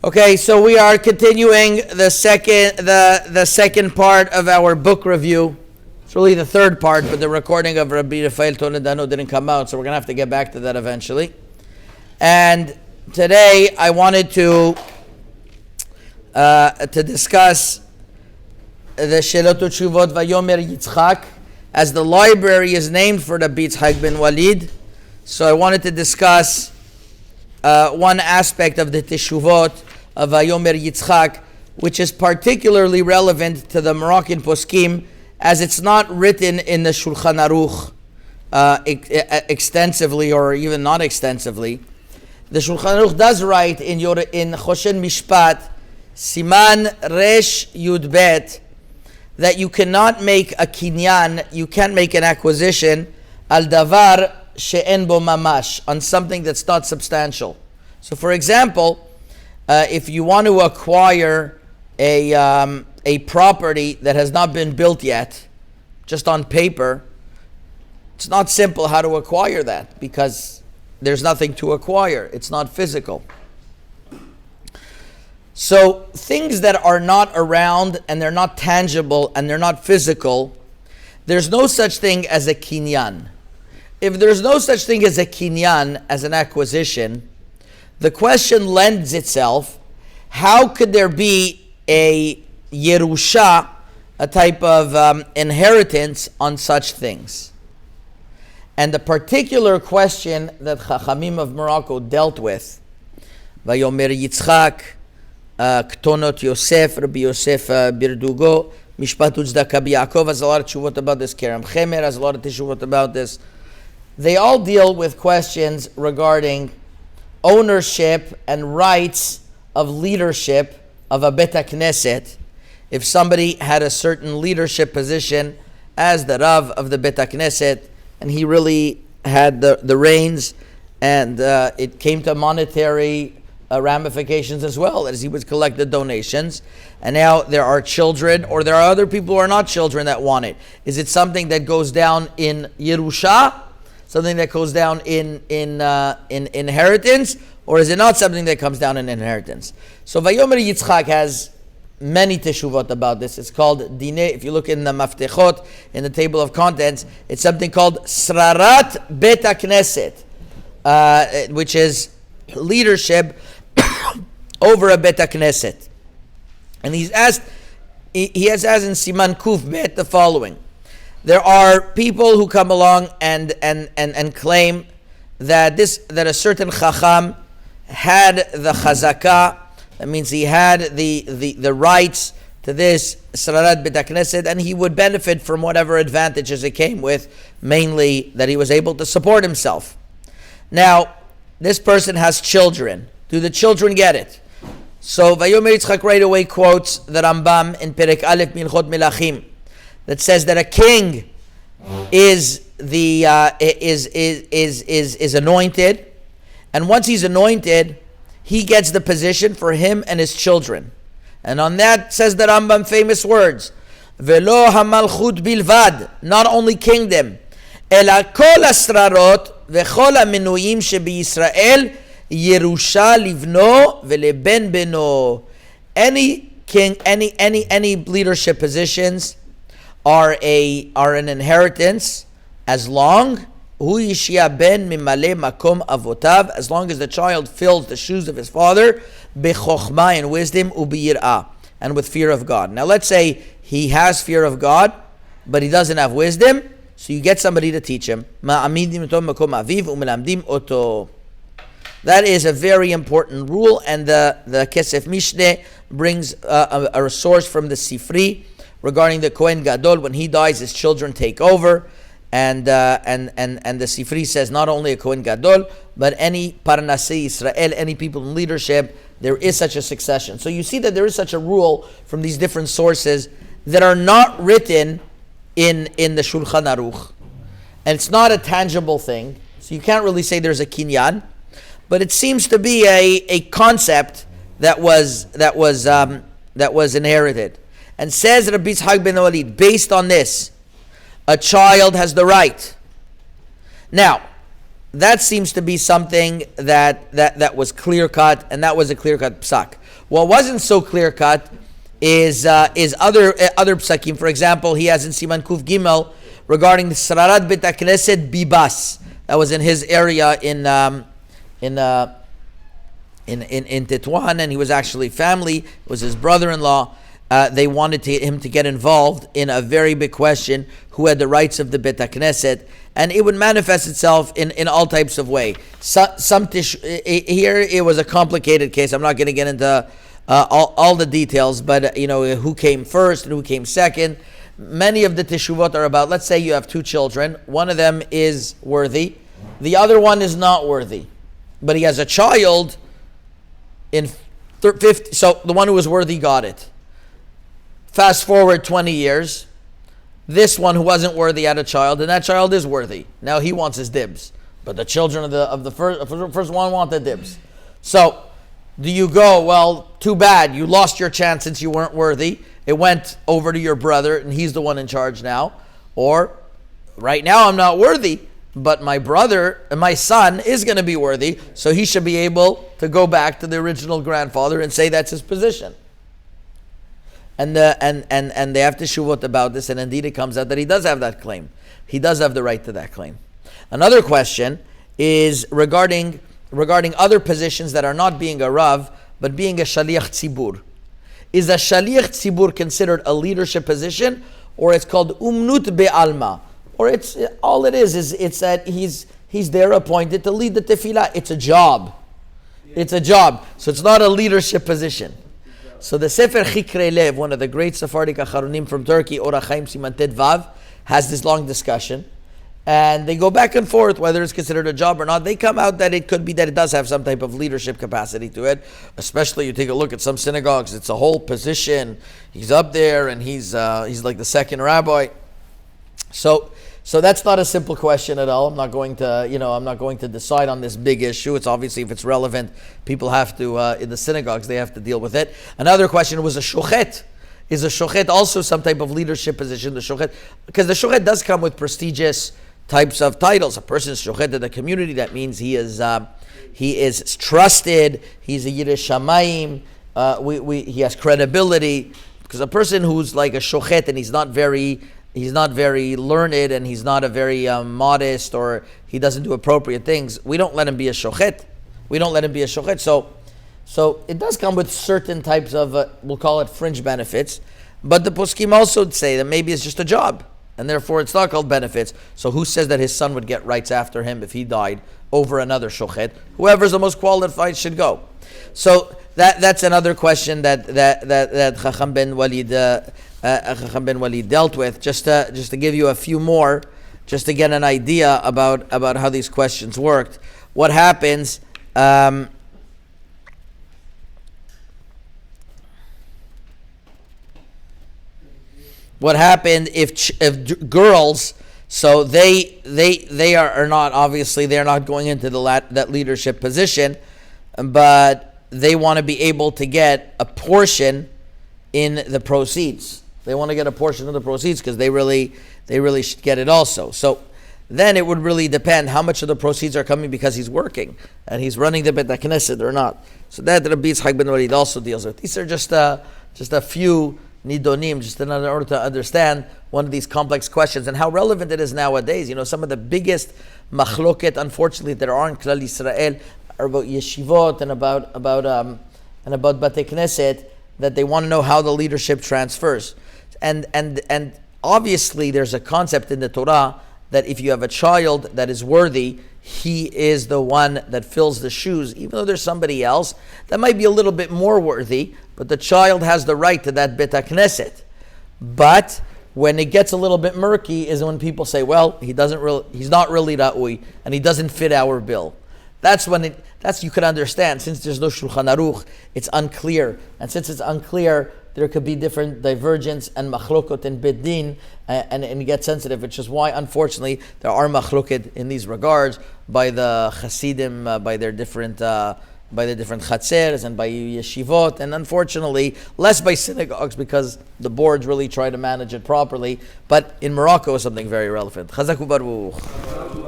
Okay, so we are continuing the second part of our book review. It's really the third part, but the recording of Rabbi Rafael Tonedano didn't come out, so we're going to have to get back to that eventually. And today I wanted to discuss the Shelot Teshuvot Vayomer Yitzchak, as the library is named for Rabbi Yitzchak ben Walid. So I wanted to discuss one aspect of the Teshuvot of Vayomer Yitzchak, which is particularly relevant to the Moroccan poskim, as it's not written in the Shulchan Aruch extensively, or even not extensively. The Shulchan Aruch does write in Choshen Mishpat, Siman Resh Yud Bet, that you cannot make a kinyan, you can't make an acquisition, al davar she'en bo mamash, on something that's not substantial. So for example, if you want to acquire a property that has not been built yet, just on paper, it's not simple how to acquire that, because there's nothing to acquire. It's not physical. So things that are not around, and they're not tangible, and they're not physical, there's no such thing as a kinyan. If there's no such thing as a kinyan, as an acquisition, the question lends itself, how could there be a Yerusha, a type of inheritance on such things? And the particular question that Chachamim of Morocco dealt with, Vayomer Yitzchak, Ktonot Yosef, Rabbi Yosef Birdugo, Mishpat Uzdaka B'Yakov has a lot of teshuvot about this, Kerem Chemer has a lot of teshuvot about this. They all deal with questions regarding ownership and rights of leadership of a Bet HaKnesset. If somebody had a certain leadership position as the Rav of the Bet HaKnesset, and he really had the reins, and it came to monetary ramifications as well, as he would collect the donations, and now there are children, or there are other people who are not children that want it. Is it something that goes down in Yerusha? Something that goes down in inheritance, or is it not something that comes down in inheritance? So Vayomer Yitzchak has many teshuvot about this. It's called Dinei. If you look in the Maftechot, in the table of contents, it's something called Srarat Bet HaKnesset, which is leadership over a Bet HaKnesset. And he has asked in Siman Kuf Bet the following. There are people who come along and claim that a certain Chacham had the Chazakah, that means he had the rights to this Srarat Bet HaKnesset, and he would benefit from whatever advantages it came with, mainly that he was able to support himself. Now, this person has children. Do the children get it? So Vayomer Yitzchak right away quotes the Rambam in Perek Aleph Minchot Melachim, that says that a king is anointed, and once he's anointed, he gets the position for him and his children. And on that says the Rambam famous words, Velo hamalchut bilvad, not only kingdom, ela kol asrarot vechol hamenuyim shebiyisrael Yerusha livno veleben beno. Any king, any leadership positions are an inheritance, as long hu yishia ben mimale makom avotav, as long as the child fills the shoes of his father, bechochma, in wisdom, ubiyirah, and with fear of God. Now let's say he has fear of God, but he doesn't have wisdom, so you get somebody to teach him. Ma'amidim oto makom aviv umelamdim oto. That is a very important rule, and the Kesef Mishneh brings a source from the Sifri regarding the Kohen Gadol. When he dies, his children take over, and the Sifri says not only a Kohen Gadol, but any Parnasei Israel, any people in leadership, there is such a succession. So you see that there is such a rule from these different sources that are not written in the Shulchan Aruch, and it's not a tangible thing, so you can't really say there's a kinyan. But it seems to be a concept that was inherited. And says Rabbi Yitzchak ben Walid, based on this, a child has the right. Now, that seems to be something that was clear cut, and that was a clear cut psak. What wasn't so clear cut is other psakim. For example, he has in Siman Kuf Gimel regarding the Sararat Bet HaKnesset Bibas. That was in his area in Tetuan, and he was actually family. It was his brother-in-law. They wanted him to get involved in a very big question: who had the rights of the Bet HaKnesset, and it would manifest itself in all types of way. Here it was a complicated case. I'm not going to get into all the details, but who came first and who came second. Many of the teshuvot are about, let's say you have two children. One of them is worthy, the other one is not worthy, but he has a child in 50. So the one who was worthy got it. Fast forward 20 years, this one who wasn't worthy had a child, and that child is worthy. Now he wants his dibs, but the children of the first one want the dibs. So do you go, well, too bad, you lost your chance since you weren't worthy. It went over to your brother, and he's the one in charge now. Or, right now I'm not worthy, but my brother and my son is going to be worthy, so he should be able to go back to the original grandfather and say that's his position. And they have to shuvot about this, and indeed it comes out that he does have that claim. He does have the right to that claim. Another question is regarding other positions that are not being a Rav, but being a Shaliach Tzibur. Is a Shaliach Tzibur considered a leadership position, or it's called Umnut Be'alma? Or it's that he's there appointed to lead the tefillah. It's a job. It's a job. So it's not a leadership position. So the Sefer Chikre Lev, one of the great Sephardic Acharonim from Turkey, Orach Chaim Siman Tet Vav, has this long discussion. And they go back and forth whether it's considered a job or not. They come out that it could be that it does have some type of leadership capacity to it. Especially you take a look at some synagogues, it's a whole position. He's up there and he's like the second rabbi. So that's not a simple question at all. I'm not going to decide on this big issue. It's obviously, if it's relevant, people have to in the synagogues they have to deal with it. Another question was a shochet. Is a shochet also some type of leadership position? The shochet, because the shochet does come with prestigious types of titles. A person is shochet in the community. That means he is trusted. He's a Yireh Shamayim. He has credibility. Because a person who's like a shochet and he's not very learned and he's not a very modest, or he doesn't do appropriate things, we don't let him be a shochet. So it does come with certain types of, we'll call it fringe benefits. But the poskim also say that maybe it's just a job, and therefore it's not called benefits. So who says that his son would get rights after him if he died over another shochet? Whoever's the most qualified should go. So that's another question that Chacham ben Walid dealt with. Just to give you a few more, just to get an idea about how these questions worked. What happens? What happened if girls? So they are not, obviously they're not going into that leadership position, but they want to be able to get a portion in the proceeds. They want to get a portion of the proceeds because they really should get it also. So then it would really depend how much of the proceeds are coming because he's working and he's running the Bet HaKnesset or not. So that Rabbi Yitzchak ben Walid also deals with. These are just a few nidonim, just in order to understand one of these complex questions and how relevant it is nowadays. Some of the biggest machloket, unfortunately, that are in Klal Yisrael are about yeshivot and about Batei Knesset, that they want to know how the leadership transfers. And obviously there's a concept in the Torah that if you have a child that is worthy, he is the one that fills the shoes, even though there's somebody else that might be a little bit more worthy, but the child has the right to that Bet HaKnesset. But when it gets a little bit murky is when people say, well, he's not really Ra'ui, and he doesn't fit our bill. That's when you could understand. Since there's no Shulchan Aruch, it's unclear. And since it's unclear, there could be different divergence and machlokot and bid din, and get sensitive, which is why, unfortunately, there are machlokot in these regards by the Hasidim, by the different chatzers and by yeshivot, and unfortunately, less by synagogues because the boards really try to manage it properly. But in Morocco, is something very relevant. Chazak u'baruch.